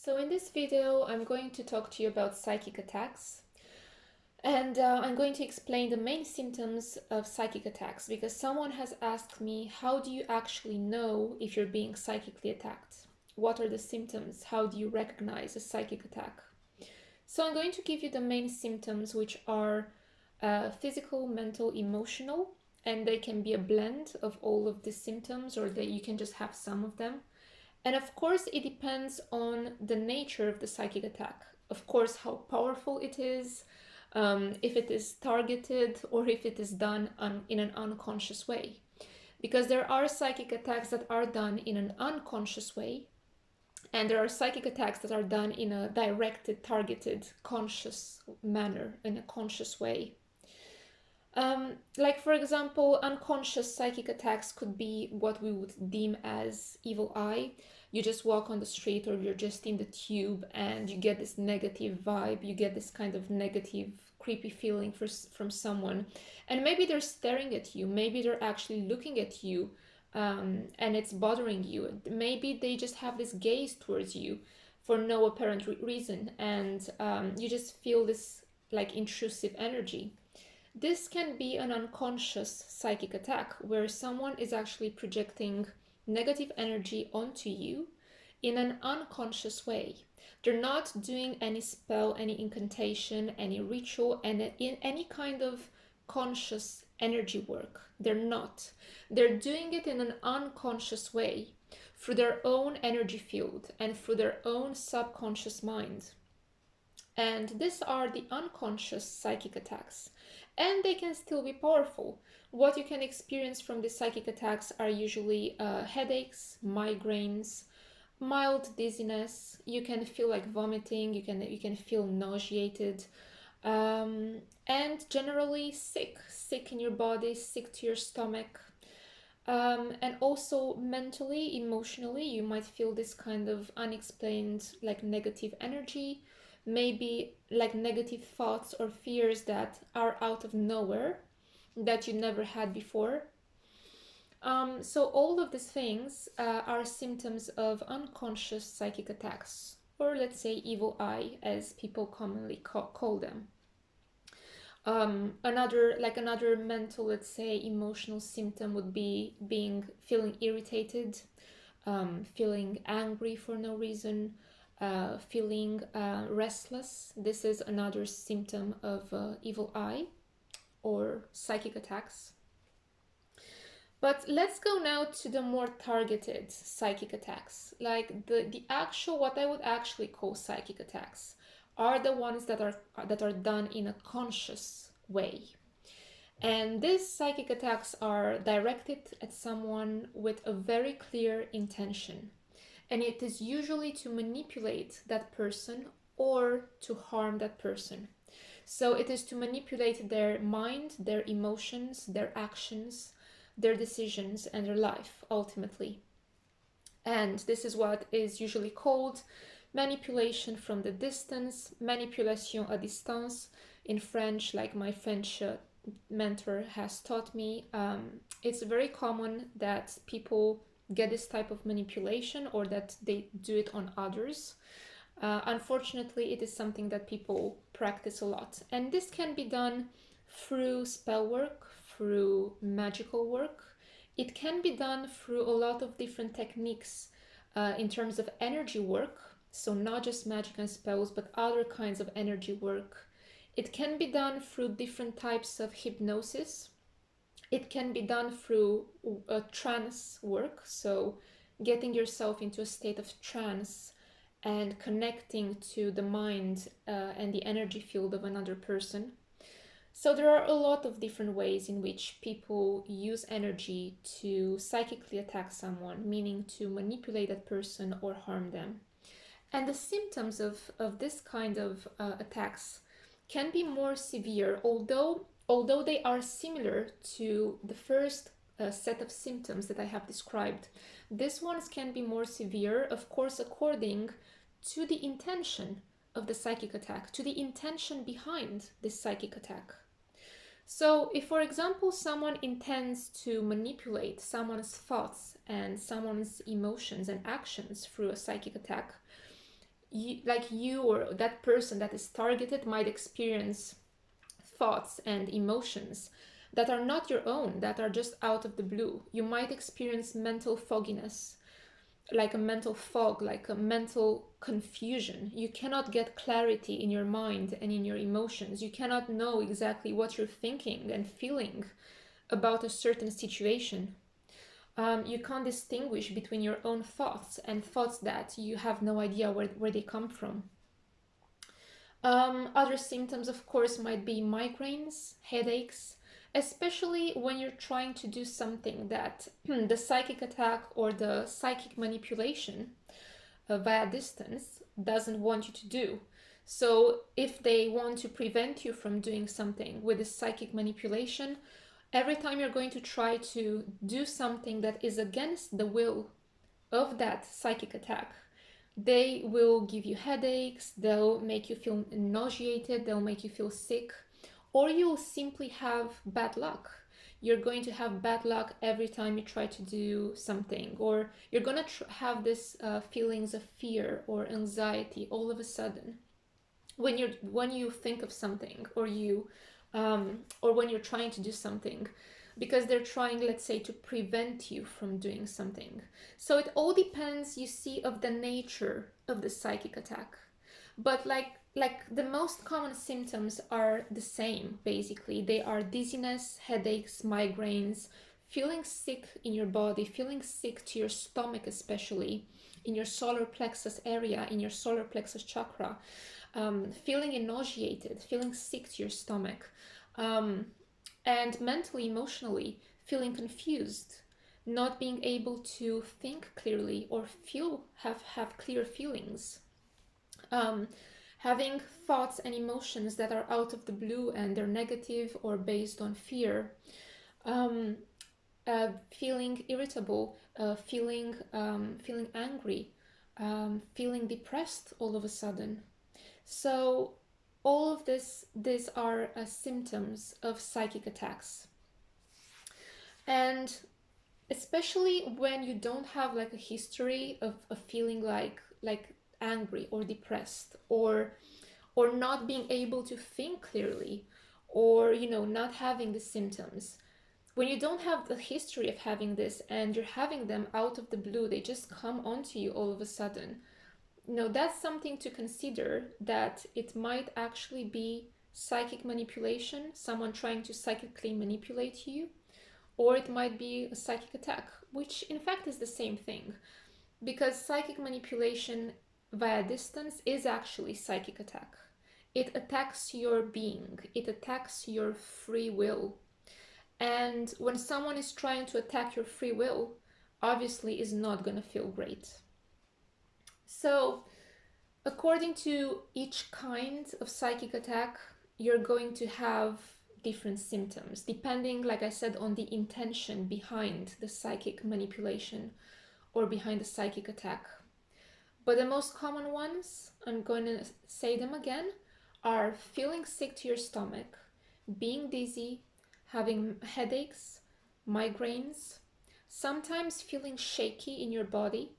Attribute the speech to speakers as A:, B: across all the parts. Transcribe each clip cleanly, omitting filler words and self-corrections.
A: So in this video, I'm going to talk to you about psychic attacks. And I'm going to explain the main symptoms of psychic attacks because someone has asked me, how do you actually know if you're being psychically attacked? What are the symptoms? How do you recognize a psychic attack? So I'm going to give you the main symptoms, which are physical, mental, emotional, and they can be a blend of all of the symptoms, or that you can just have some of them. And of course, it depends on the nature of the psychic attack. Of course, how powerful it is, if it is targeted, or if it is done in an unconscious way. Because there are psychic attacks that are done in an unconscious way, and there are psychic attacks that are done in a directed, targeted, conscious manner, in a conscious way. Like, for example, unconscious psychic attacks could be what we would deem as evil eye. You just walk on the street or you're just in the tube and you get this negative vibe, you get this kind of negative, creepy feeling from someone. And maybe they're staring at you, maybe they're actually looking at you, and it's bothering you. Maybe they just have this gaze towards you for no apparent reason, and you just feel this like intrusive energy. This can be an unconscious psychic attack where someone is actually projecting negative energy onto you in an unconscious way. They're not doing any spell, any incantation, any ritual, and in any kind of conscious energy work. They're not. They're doing it in an unconscious way through their own energy field and through their own subconscious mind. And these are the unconscious psychic attacks. And they can still be powerful. What you can experience from these psychic attacks are usually headaches, migraines, mild dizziness. You can feel like vomiting. You can feel nauseated, and generally sick in your body, sick to your stomach. And also mentally, emotionally, you might feel this kind of unexplained, like negative energy, maybe like negative thoughts or fears that are out of nowhere that you never had before. So, all of these things are symptoms of unconscious psychic attacks, or let's say evil eye, as people commonly call them. Another mental, let's say, emotional symptom would be feeling irritated, feeling angry for no reason, feeling restless. This is another symptom of evil eye or psychic attacks. But let's go now to the more targeted psychic attacks. Like the actual, what I would actually call psychic attacks are the ones that are done in a conscious way. And these psychic attacks are directed at someone with a very clear intention. And it is usually to manipulate that person or to harm that person. So it is to manipulate their mind, their emotions, their actions, their decisions, and their life ultimately. And this is what is usually called manipulation from the distance, manipulation à distance in French, like my French mentor has taught me. It's very common that people get this type of manipulation or that they do it on others. Unfortunately, it is something that people practice a lot. And this can be done through spell work, through magical work. It can be done through a lot of different techniques in terms of energy work. So, not just magic and spells, but other kinds of energy work. It can be done through different types of hypnosis. It can be done through trance work. So, getting yourself into a state of trance and connecting to the mind and the energy field of another person. So there are a lot of different ways in which people use energy to psychically attack someone, meaning to manipulate that person or harm them. And the symptoms of this kind of attacks can be more severe, although they are similar to the first set of symptoms that I have described. These ones can be more severe, of course, according to the intention of the psychic attack, to the intention behind this psychic attack. So, if, for example, someone intends to manipulate someone's thoughts and someone's emotions and actions through a psychic attack, you or that person that is targeted might experience thoughts and emotions that are not your own, that are just out of the blue. You might experience mental fogginess, like a mental fog, like a mental confusion. You cannot get clarity in your mind and in your emotions. You cannot know exactly what you're thinking and feeling about a certain situation. You can't distinguish between your own thoughts and thoughts that you have no idea where they come from. Other symptoms, of course, might be migraines, headaches, especially when you're trying to do something that the psychic attack or the psychic manipulation via distance doesn't want you to do. So, if they want to prevent you from doing something with this psychic manipulation, every time you're going to try to do something that is against the will of that psychic attack, they will give you headaches, they'll make you feel nauseated, they'll make you feel sick, or you'll simply have bad luck. You're going to have bad luck every time you try to do something, or you're going to have this feelings of fear or anxiety all of a sudden when you think of something, or when you're trying to do something, because they're trying, let's say, to prevent you from doing something. So it all depends, you see, of the nature of the psychic attack. But like the most common symptoms are the same. Basically, they are dizziness, headaches, migraines, feeling sick in your body, feeling sick to your stomach, especially in your solar plexus area, in your solar plexus chakra, feeling nauseated, feeling sick to your stomach, and mentally, emotionally, feeling confused, not being able to think clearly or have clear feelings, having thoughts and emotions that are out of the blue and they're negative or based on fear, um, feeling irritable, feeling angry, feeling depressed all of a sudden. So all of these are symptoms of psychic attacks. And especially when you don't have like a history of feeling like angry or depressed, or not being able to think clearly, or not having the symptoms. When you don't have the history of having this and you're having them out of the blue, they just come onto you all of a sudden. That's something to consider, that it might actually be psychic manipulation, someone trying to psychically manipulate you, or it might be a psychic attack, which in fact is the same thing, because psychic manipulation via distance is actually psychic attack. It attacks your being, it attacks your free will. And when someone is trying to attack your free will, obviously is not going to feel great. So, according to each kind of psychic attack, you're going to have different symptoms, depending, like I said, on the intention behind the psychic manipulation or behind the psychic attack. But the most common ones, I'm going to say them again, are feeling sick to your stomach, being dizzy, having headaches, migraines, sometimes feeling shaky in your body,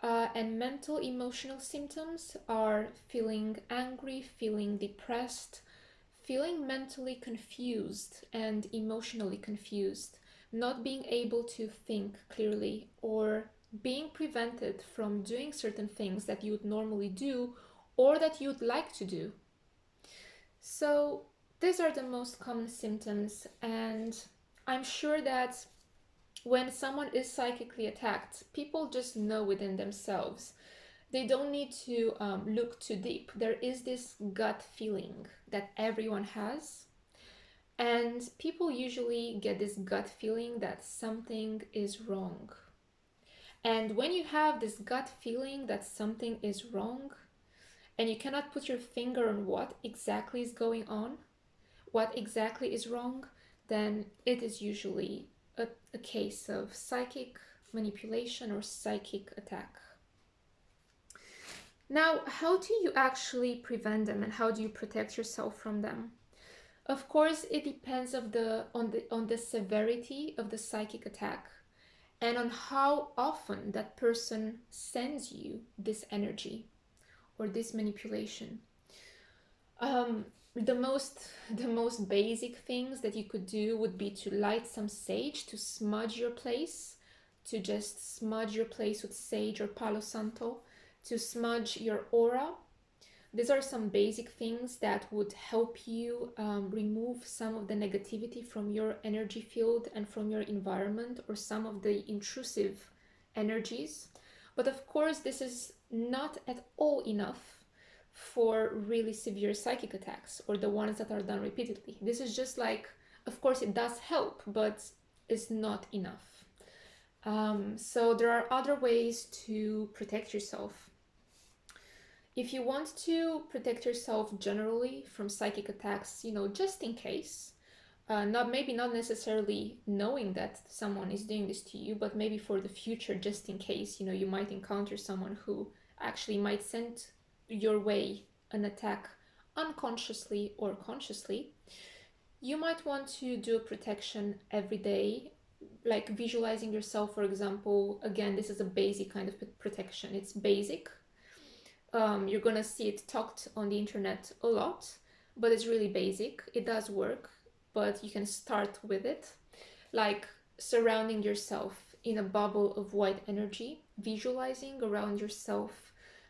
A: and mental emotional symptoms are feeling angry, feeling depressed, feeling mentally confused and emotionally confused, not being able to think clearly, or being prevented from doing certain things that you would normally do or that you'd like to do. So these are the most common symptoms, and I'm sure that when someone is psychically attacked, people just know within themselves. They don't need to look too deep. There is this gut feeling that everyone has. And people usually get this gut feeling that something is wrong. And when you have this gut feeling that something is wrong, and you cannot put your finger on what exactly is going on, what exactly is wrong, then it is usually a case of psychic manipulation or psychic attack. Now, how do you actually prevent them, and how do you protect yourself from them? Of course, it depends on the severity of the psychic attack and on how often that person sends you this energy, or this manipulation. Um, the most basic things that you could do would be to light some sage, to smudge your place, to just smudge your place with sage or Palo Santo, to smudge your aura. These are some basic things that would help you remove some of the negativity from your energy field and from your environment, or some of the intrusive energies. But of course, this is not at all enough for really severe psychic attacks or the ones that are done repeatedly. This is just like, of course, it does help, but it's not enough. So there are other ways to protect yourself. If you want to protect yourself generally from psychic attacks, just in case, not necessarily knowing that someone is doing this to you, but maybe for the future, just in case, you might encounter someone who actually might send your way an attack unconsciously or consciously. You might want to do a protection every day, like visualizing yourself, for example. Again, this is a basic kind of protection. It's basic. You're gonna see it talked on the internet a lot, but it's really basic. It does work, but you can start with it, like surrounding yourself in a bubble of white energy, visualizing around yourself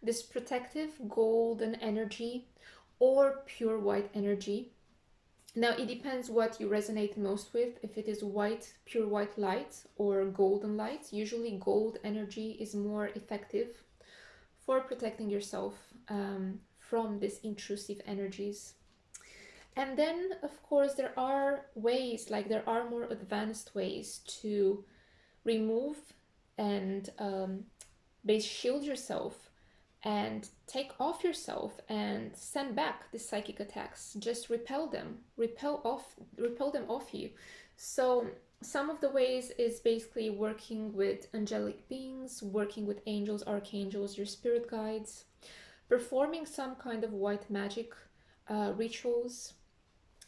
A: this protective golden energy or pure white energy. Now it depends what you resonate most with, if it is white, pure white light, or golden light. Usually gold energy is more effective for protecting yourself from these intrusive energies. And then, of course, there are ways, like there are more advanced ways to remove and shield yourself and take off yourself and send back the psychic attacks. Just repel them off you. So some of the ways is basically working with angelic beings, working with angels, archangels, your spirit guides, performing some kind of white magic rituals.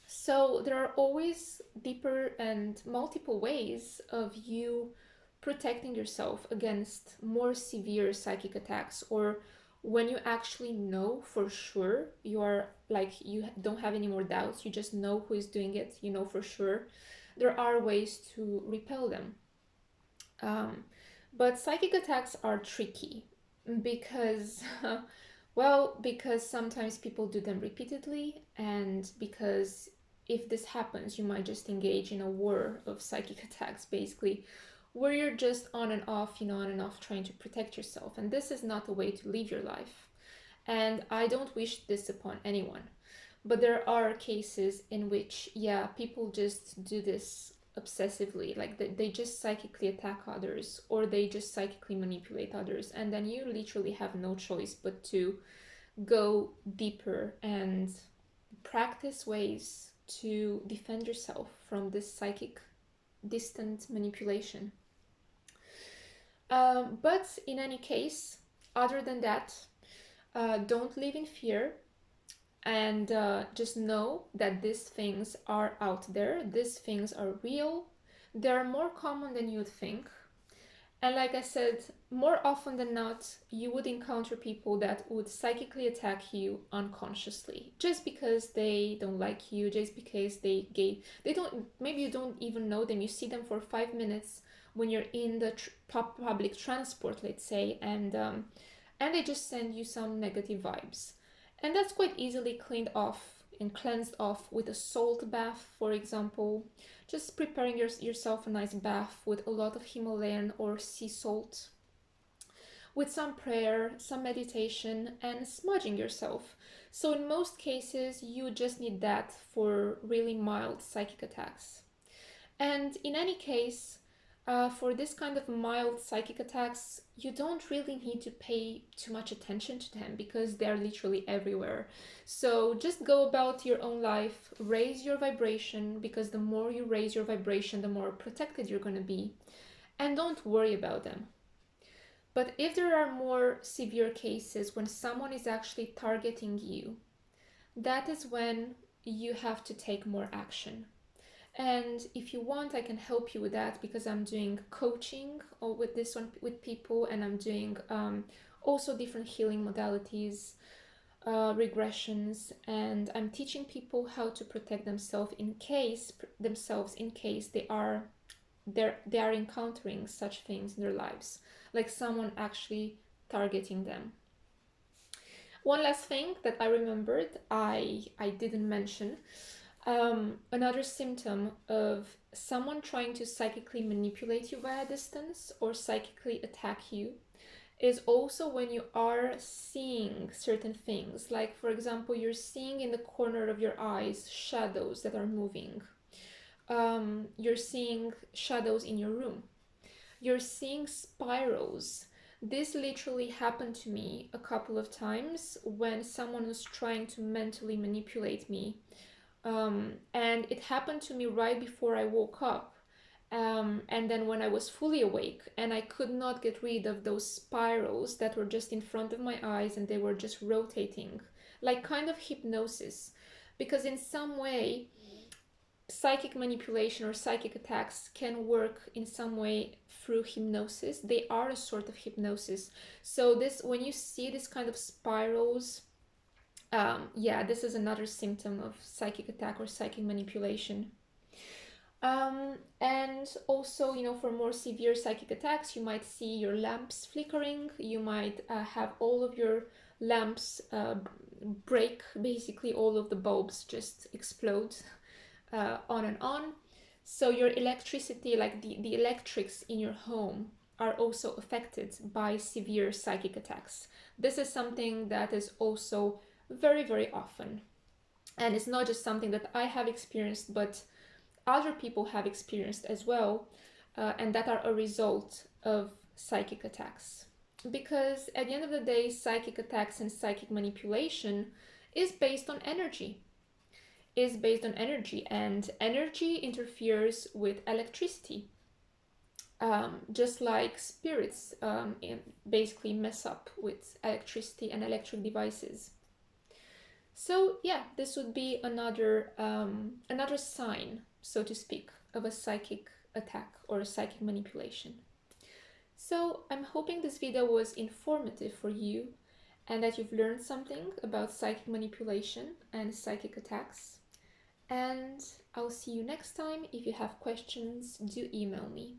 A: So there are always deeper and multiple ways of you protecting yourself against more severe psychic attacks, or when you actually know for sure, you are like, you don't have any more doubts, you just know who is doing it, for sure, there are ways to repel them. But psychic attacks are tricky because because sometimes people do them repeatedly, and because if this happens, you might just engage in a war of psychic attacks, basically, where you're just on and off, on and off, trying to protect yourself. And this is not a way to live your life. And I don't wish this upon anyone. But there are cases in which, people just do this obsessively. Like they just psychically attack others, or they just psychically manipulate others. And then you literally have no choice but to go deeper and practice ways to defend yourself from this psychic distant manipulation. But in any case, other than that, don't live in fear, and just know that these things are out there. These things are real. They're more common than you'd think. And like I said, more often than not, you would encounter people that would psychically attack you unconsciously, just because they don't like you, just because they don't, maybe you don't even know them. You see them for 5 minutes when you're in the public transport, let's say, and they just send you some negative vibes. And that's quite easily cleaned off and cleansed off with a salt bath, for example. Just preparing yourself a nice bath with a lot of Himalayan or sea salt, with some prayer, some meditation, and smudging yourself. So in most cases, you just need that for really mild psychic attacks. And in any case, for this kind of mild psychic attacks, you don't really need to pay too much attention to them because they're literally everywhere. So just go about your own life, raise your vibration, because the more you raise your vibration, the more protected you're going to be. And don't worry about them. But if there are more severe cases when someone is actually targeting you, that is when you have to take more action. And if you want, I can help you with that, because I'm doing coaching with this one with people, and I'm doing also different healing modalities, regressions, and I'm teaching people how to protect themselves in case they are encountering such things in their lives, like someone actually targeting them. One last thing that I remembered, I didn't mention, another symptom of someone trying to psychically manipulate you via distance or psychically attack you is also when you are seeing certain things. Like, for example, you're seeing in the corner of your eyes shadows that are moving. You're seeing shadows in your room. You're seeing spirals. This literally happened to me a couple of times when someone was trying to mentally manipulate me. And it happened to me right before I woke up. And then when I was fully awake, and I could not get rid of those spirals that were just in front of my eyes and they were just rotating, like kind of hypnosis. Because in some way, psychic manipulation or psychic attacks can work in some way through hypnosis. They are a sort of hypnosis. So this, when you see this kind of spirals, yeah, this is another symptom of psychic attack or psychic manipulation. And also, for more severe psychic attacks, you might see your lamps flickering. You might have all of your lamps break, basically all of the bulbs just explode on and on. So your electricity, like the electrics in your home, are also affected by severe psychic attacks. This is something that is also very, very often. And it's not just something that I have experienced, but other people have experienced as well, and that are a result of psychic attacks. Because at the end of the day, psychic attacks and psychic manipulation is based on energy. And energy interferes with electricity. Just like spirits basically mess up with electricity and electric devices. So yeah, this would be another sign, so to speak, of a psychic attack or a psychic manipulation. So I'm hoping this video was informative for you and that you've learned something about psychic manipulation and psychic attacks. And I'll see you next time. If you have questions, do email me.